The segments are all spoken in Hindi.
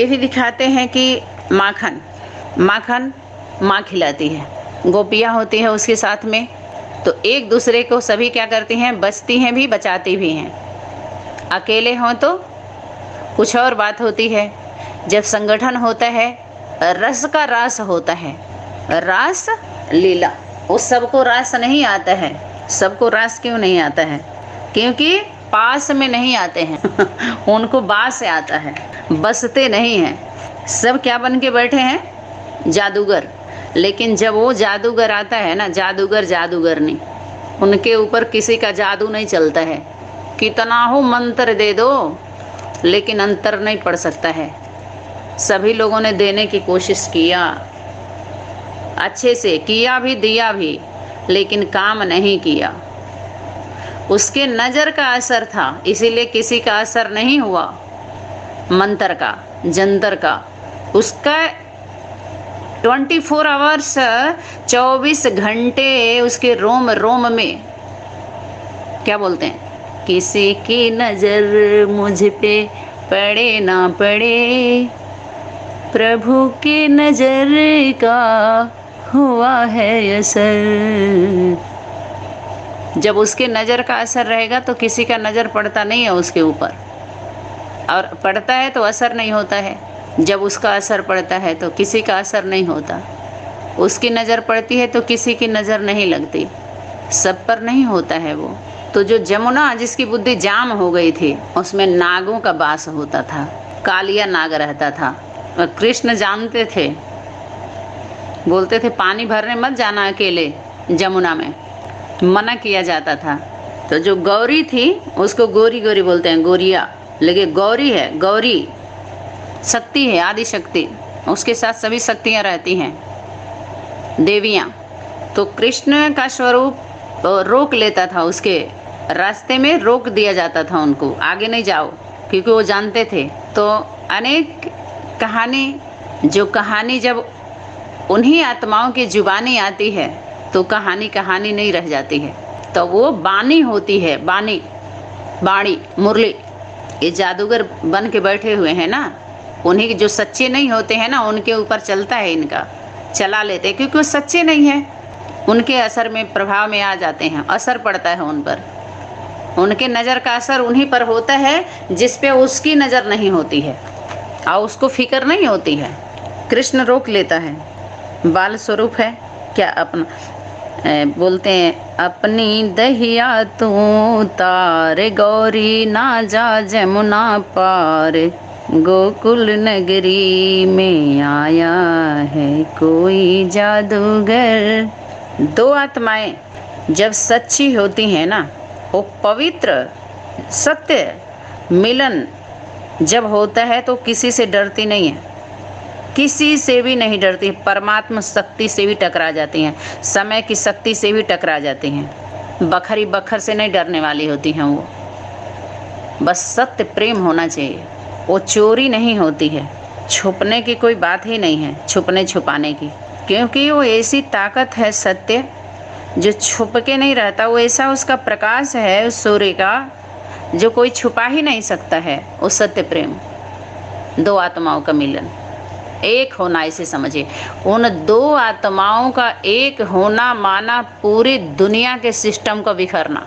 ये भी दिखाते हैं कि माखन माखन माँ खिलाती है, गोपियाँ होती है उसके साथ में, तो एक दूसरे को सभी क्या करती हैं, बचती हैं भी बचाती भी हैं। अकेले हों तो कुछ और बात होती है, जब संगठन होता है रस का रास होता है, रास लीला। वो सबको रास नहीं आता है। सबको रास क्यों नहीं आता है? क्योंकि पास में नहीं आते हैं उनको बास आता है, बसते नहीं हैं। सब क्या बन के बैठे हैं, जादूगर। लेकिन जब वो जादूगर आता है ना, जादूगर नहीं, उनके ऊपर किसी का जादू नहीं चलता है। कितना हो मंत्र दे दो लेकिन अंतर नहीं पड़ सकता है। सभी लोगों ने देने की कोशिश किया, अच्छे से किया भी, दिया भी, लेकिन काम नहीं किया। उसके नज़र का असर था, इसीलिए किसी का असर नहीं हुआ। मंत्र का, जंतर का, उसका 24 आवर्स 24 घंटे उसके रोम रोम में क्या बोलते हैं, किसी की नज़र मुझ पे पड़े ना पड़े, प्रभु की नज़र का हुआ है असर। जब उसके नज़र का असर रहेगा तो किसी का नज़र पड़ता नहीं है उसके ऊपर, और पड़ता है तो असर नहीं होता है। जब उसका असर पड़ता है तो किसी का असर नहीं होता। उसकी नज़र पड़ती है तो किसी की नज़र नहीं लगती, सब पर नहीं होता है वो। तो जो जमुना जिसकी बुद्धि जाम हो गई थी, उसमें नागों का वास होता था, कालिया नाग रहता था। और कृष्ण जानते थे, बोलते थे पानी भरने मत जाना अकेले जमुना में, मना किया जाता था। तो जो गौरी थी उसको गोरी गोरी बोलते हैं, गोरिया, लेकिन गौरी है, गौरी शक्ति है, आदि शक्ति, उसके साथ सभी शक्तियाँ रहती हैं, देवियाँ। तो कृष्ण का स्वरूप रोक लेता था, उसके रास्ते में रोक दिया जाता था उनको, आगे नहीं जाओ, क्योंकि वो जानते थे। तो अनेक कहानी जब उन्हीं आत्माओं की जुबानी आती है तो कहानी नहीं रह जाती है। तो वो बानी होती है, बाणी, मुरली। ये जादूगर बन के बैठे हुए हैं ना, उन्हीं के जो सच्चे नहीं होते हैं ना, उनके ऊपर चलता है, इनका चला लेते हैं, क्योंकि वो सच्चे नहीं हैं। उनके असर में, प्रभाव में आ जाते हैं, असर पड़ता है उन पर। उनके नज़र का असर उन्हीं पर होता है जिस पे उसकी नज़र नहीं होती है और उसको फिक्र नहीं होती है। कृष्ण रोक लेता है, बाल स्वरूप है क्या अपना, बोलते हैं अपनी दहिया तू तार, गौरी ना जा जमुना पार, गोकुल नगरी में आया है कोई जादूगर। दो आत्माएं जब सच्ची होती हैं ना, वो पवित्र सत्य मिलन जब होता है तो किसी से डरती नहीं है, किसी से भी नहीं डरती। परमात्मा शक्ति से भी टकरा जाती हैं, समय की शक्ति से भी टकरा जाती हैं, बखरी बखर से नहीं डरने वाली होती हैं वो। बस सत्य प्रेम होना चाहिए, वो चोरी नहीं होती है, छुपने की कोई बात ही नहीं है, छुपने छुपाने की, क्योंकि वो ऐसी ताकत है सत्य जो छुप के नहीं रहता। वो ऐसा उसका प्रकाश है उस सूर्य का जो कोई छुपा ही नहीं सकता है। वो सत्य प्रेम, दो आत्माओं का मिलन, एक होना, इसे समझिए। उन दो आत्माओं का एक होना माना पूरी दुनिया के सिस्टम का बिखरना।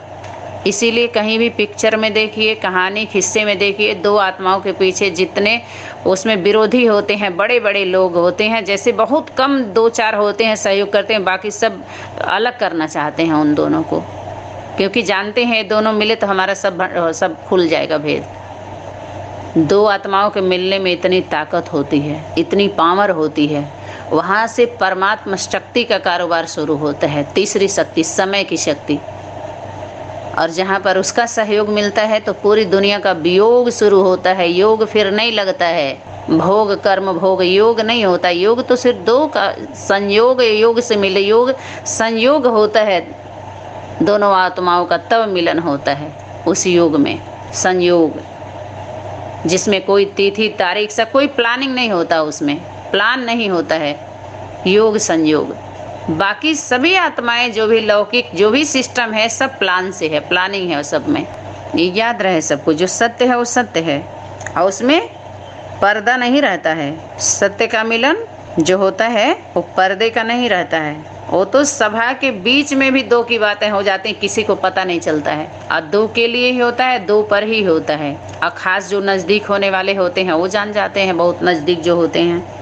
इसीलिए कहीं भी पिक्चर में देखिए, कहानी हिस्से में देखिए, दो आत्माओं के पीछे जितने उसमें विरोधी होते हैं, बड़े बड़े लोग होते हैं, जैसे बहुत कम 2-4 होते हैं सहयोग करते हैं, बाकी सब अलग करना चाहते हैं उन दोनों को, क्योंकि जानते हैं दोनों मिले तो हमारा सब खुल जाएगा भेद। दो आत्माओं के मिलने में इतनी ताकत होती है, इतनी पावर होती है, वहाँ से परमात्मा शक्ति का कारोबार शुरू होता है, तीसरी शक्ति, समय की शक्ति। और जहाँ पर उसका सहयोग मिलता है तो पूरी दुनिया का वियोग शुरू होता है। योग फिर नहीं लगता है, भोग कर्म भोग योग नहीं होता। योग तो सिर्फ दो का संयोग, योग से मिले, योग संयोग होता है दोनों आत्माओं का, तब मिलन होता है उस योग में, संयोग, जिसमें कोई तिथि तारीख सा कोई प्लानिंग नहीं होता, उसमें प्लान नहीं होता है, योग संयोग। बाकी सभी आत्माएं जो भी लौकिक जो भी सिस्टम है सब प्लान से है, प्लानिंग है सब में। ये याद रहे सबको, जो सत्य है वो सत्य है और उसमें पर्दा नहीं रहता है। सत्य का मिलन जो होता है वो पर्दे का नहीं रहता है, वो तो सभा के बीच में भी दो की बातें हो जाती हैं, किसी को पता नहीं चलता है। और दो के लिए ही होता है, दो पर ही होता है। और खास जो नज़दीक होने वाले होते हैं वो जान जाते हैं, बहुत नज़दीक जो होते हैं।